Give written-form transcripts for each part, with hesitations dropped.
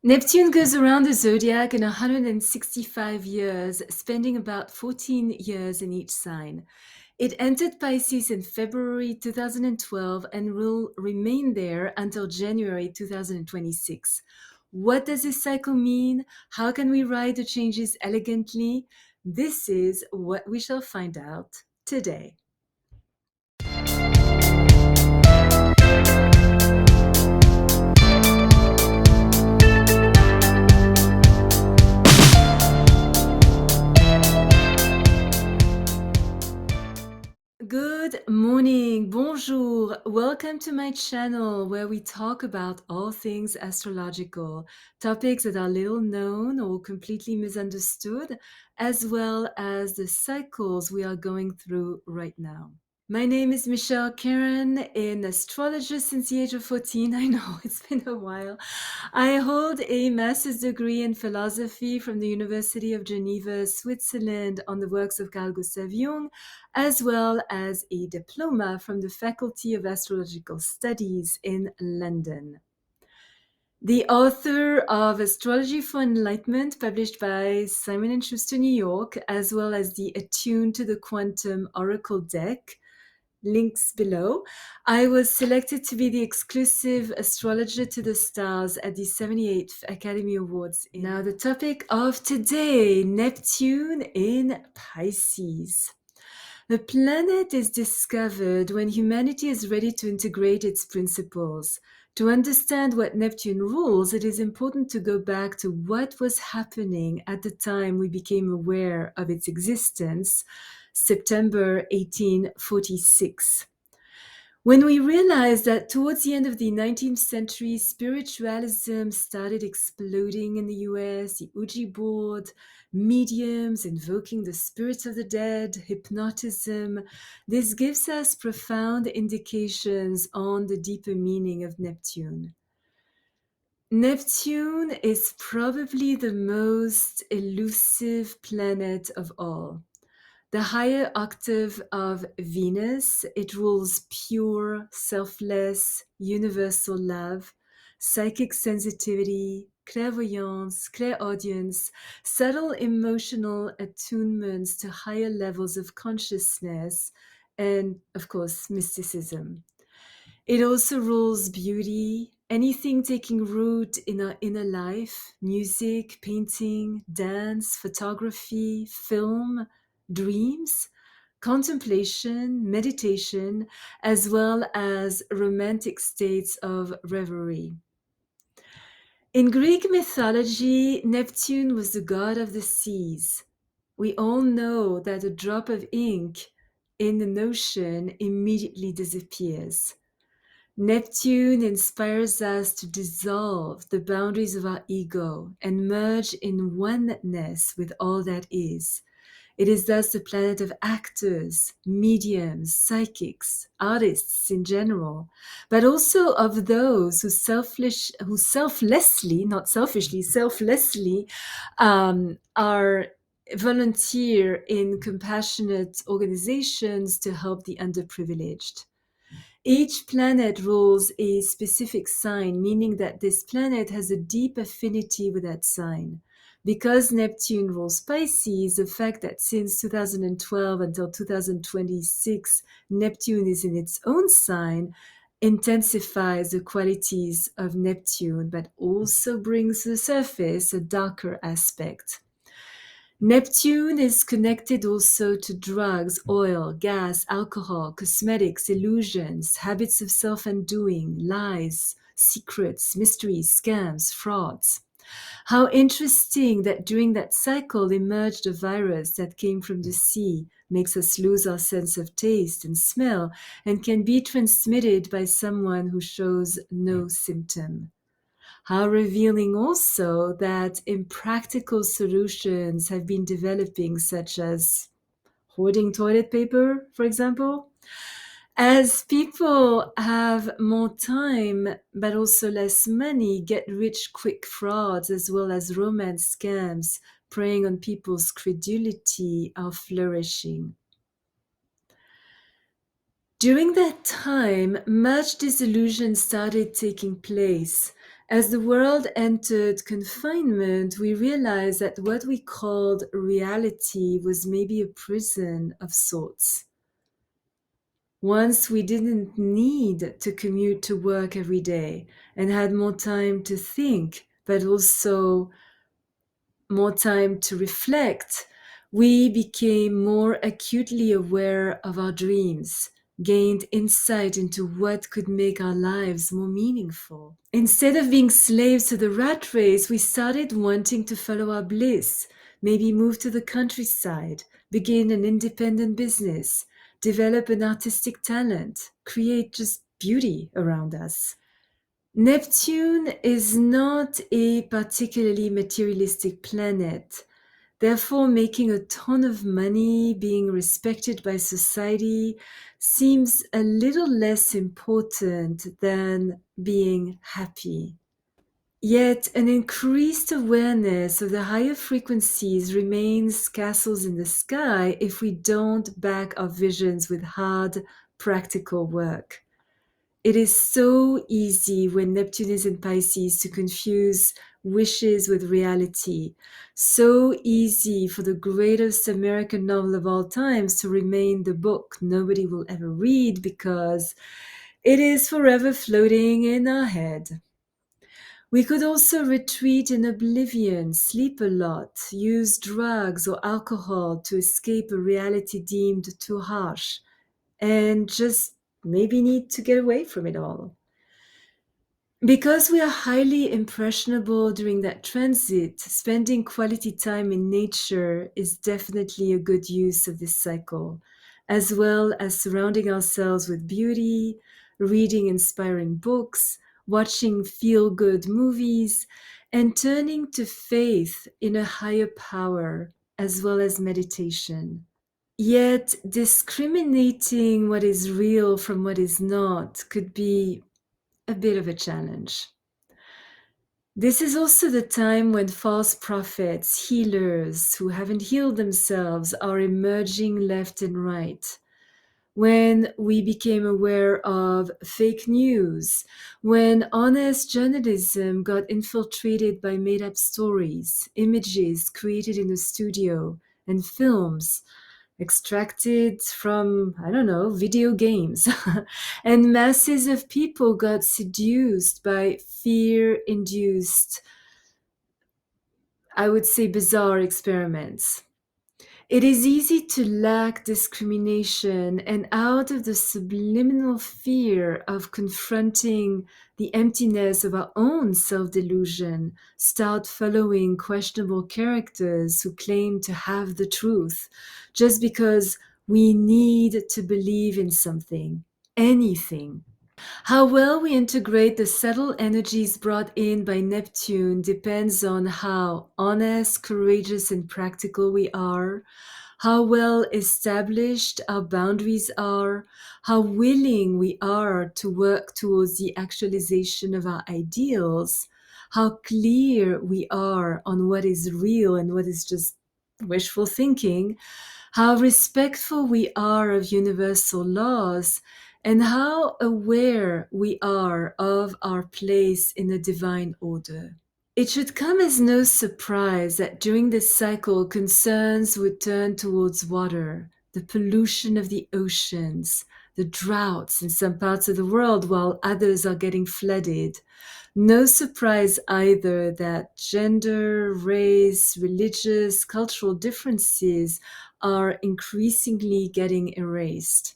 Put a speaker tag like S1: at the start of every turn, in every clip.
S1: Neptune goes around the zodiac in 165 years, spending about 14 years in each sign. It entered Pisces in February 2012 and will remain there until January 2026. What does this cycle mean? How can we ride the changes elegantly? This is what we shall find out today. Good morning, bonjour. Welcome to my channel where we talk about all things astrological, topics that are little known or completely misunderstood, as well as the cycles we are going through right now. My name is Michelle Karen, an astrologist since the age of 14. I know it's been a while. I hold a master's degree in philosophy from the University of Geneva, Switzerland, on the works of Carl Gustav Jung, as well as a diploma from the Faculty of Astrological Studies in London. The author of Astrology for Enlightenment, published by Simon & Schuster, New York, as well as the Attuned to the Quantum Oracle deck, links below. I was selected to be the exclusive astrologer to the stars at the 78th Academy Awards. Now, the topic of today, Neptune in Pisces. The planet is discovered when humanity is ready to integrate its principles. To understand what Neptune rules, it is important to go back to what was happening at the time we became aware of its existence, September 1846. When we realized that towards the end of the 19th century, spiritualism started exploding in the US, the Ouija board, mediums invoking the spirits of the dead, hypnotism, this gives us profound indications on the deeper meaning of Neptune. Neptune is probably the most elusive planet of all. The higher octave of Venus, it rules pure, selfless, universal love, psychic sensitivity, clairvoyance, clairaudience, subtle emotional attunements to higher levels of consciousness, and of course, mysticism. It also rules beauty, anything taking root in our inner life, music, painting, dance, photography, film, dreams, contemplation, meditation, as well as romantic states of reverie. In Greek mythology, Neptune was the god of the seas. We all know that a drop of ink in an ocean immediately disappears. Neptune inspires us to dissolve the boundaries of our ego and merge in oneness with all that is. It is thus the planet of actors, mediums, psychics, artists in general, but also of those who selflessly, not selfishly, selflessly are volunteer in compassionate organizations to help the underprivileged. Each planet rules a specific sign, meaning that this planet has a deep affinity with that sign. Because Neptune rules Pisces, the fact that since 2012 until 2026, Neptune is in its own sign intensifies the qualities of Neptune, but also brings to the surface a darker aspect. Neptune is connected also to drugs, oil, gas, alcohol, cosmetics, illusions, habits of self-undoing, lies, secrets, mysteries, scams, frauds. How interesting that during that cycle emerged a virus that came from the sea, makes us lose our sense of taste and smell, and can be transmitted by someone who shows no symptom. How revealing also that impractical solutions have been developing, such as hoarding toilet paper, for example. As people have more time, but also less money, get rich quick frauds, as well as romance scams, preying on people's credulity, are flourishing. During that time, much disillusion started taking place. As the world entered confinement, we realized that what we called reality was maybe a prison of sorts. Once we didn't need to commute to work every day and had more time to think, but also more time to reflect, we became more acutely aware of our dreams, gained insight into what could make our lives more meaningful. Instead of being slaves to the rat race, we started wanting to follow our bliss, maybe move to the countryside, begin an independent business, develop an artistic talent, create just beauty around us. Neptune is not a particularly materialistic planet. Therefore, making a ton of money, being respected by society, seems a little less important than being happy. Yet, an increased awareness of the higher frequencies remains castles in the sky if we don't back our visions with hard, practical work. It is so easy when Neptune is in Pisces to confuse wishes with reality. So easy for the greatest American novel of all times to remain the book nobody will ever read because it is forever floating in our head. We could also retreat in oblivion, sleep a lot, use drugs or alcohol to escape a reality deemed too harsh, and just maybe need to get away from it all. Because we are highly impressionable during that transit, spending quality time in nature is definitely a good use of this cycle, as well as surrounding ourselves with beauty, reading inspiring books, watching feel good movies, and turning to faith in a higher power, as well as meditation. Yet, discriminating what is real from what is not could be a bit of a challenge. This is also the time when false prophets, healers who haven't healed themselves are emerging left and right. When we became aware of fake news, when honest journalism got infiltrated by made up stories, images created in a studio, and films extracted from, I don't know, video games. And masses of people got seduced by fear induced, I would say, bizarre experiments. It is easy to lack discrimination and out of the subliminal fear of confronting the emptiness of our own self-delusion, start following questionable characters who claim to have the truth just because we need to believe in something, anything. How well we integrate the subtle energies brought in by Neptune depends on how honest, courageous, and practical we are, how well established our boundaries are, how willing we are to work towards the actualization of our ideals, how clear we are on what is real and what is just wishful thinking, how respectful we are of universal laws, and how aware we are of our place in the divine order. It should come as no surprise that during this cycle, concerns would turn towards water, the pollution of the oceans, the droughts in some parts of the world while others are getting flooded. No surprise either that gender, race, religious, cultural differences are increasingly getting erased.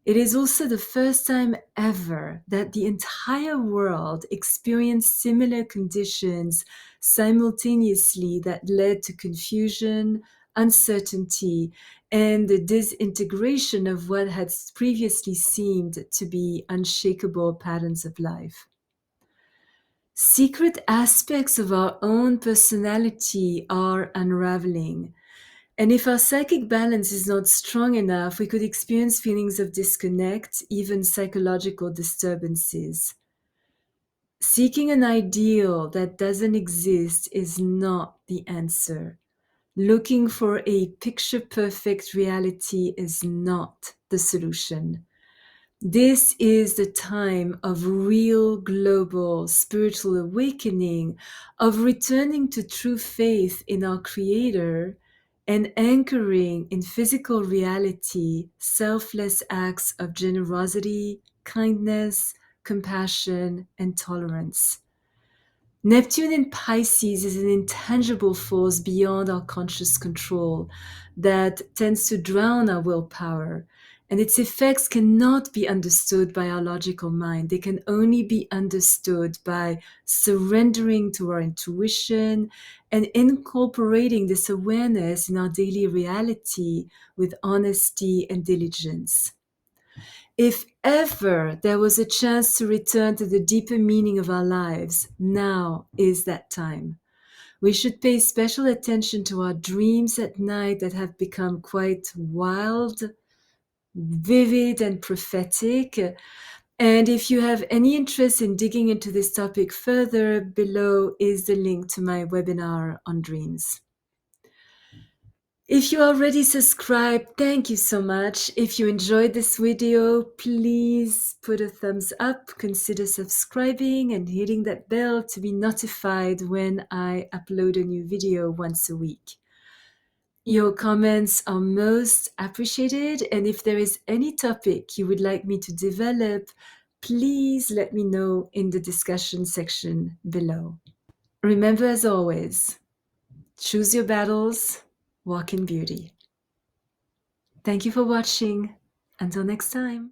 S1: It is also the first time ever that the entire world experienced similar conditions simultaneously that led to confusion, uncertainty, and the disintegration of what had previously seemed to be unshakable patterns of life. Secret aspects of our own personality are unraveling. And if our psychic balance is not strong enough, we could experience feelings of disconnect, even psychological disturbances. Seeking an ideal that doesn't exist is not the answer. Looking for a picture perfect reality is not the solution. This is the time of real global spiritual awakening, of returning to true faith in our Creator and anchoring in physical reality selfless acts of generosity, kindness, compassion, and tolerance. Neptune in Pisces is an intangible force beyond our conscious control that tends to drown our willpower, and its effects cannot be understood by our logical mind. They can only be understood by surrendering to our intuition and incorporating this awareness in our daily reality with honesty and diligence. If ever there was a chance to return to the deeper meaning of our lives, now is that time. We should pay special attention to our dreams at night that have become quite wild, vivid, and prophetic. And if you have any interest in digging into this topic further, below is the link to my webinar on dreams. If you already subscribed, thank you so much. If you enjoyed this video, please put a thumbs up, consider subscribing and hitting that bell to be notified when I upload a new video once a week. Your comments are most appreciated, and if there is any topic you would like me to develop, please let me know in the discussion section below. Remember, as always, choose your battles, walk in beauty. Thank you for watching. Until next time.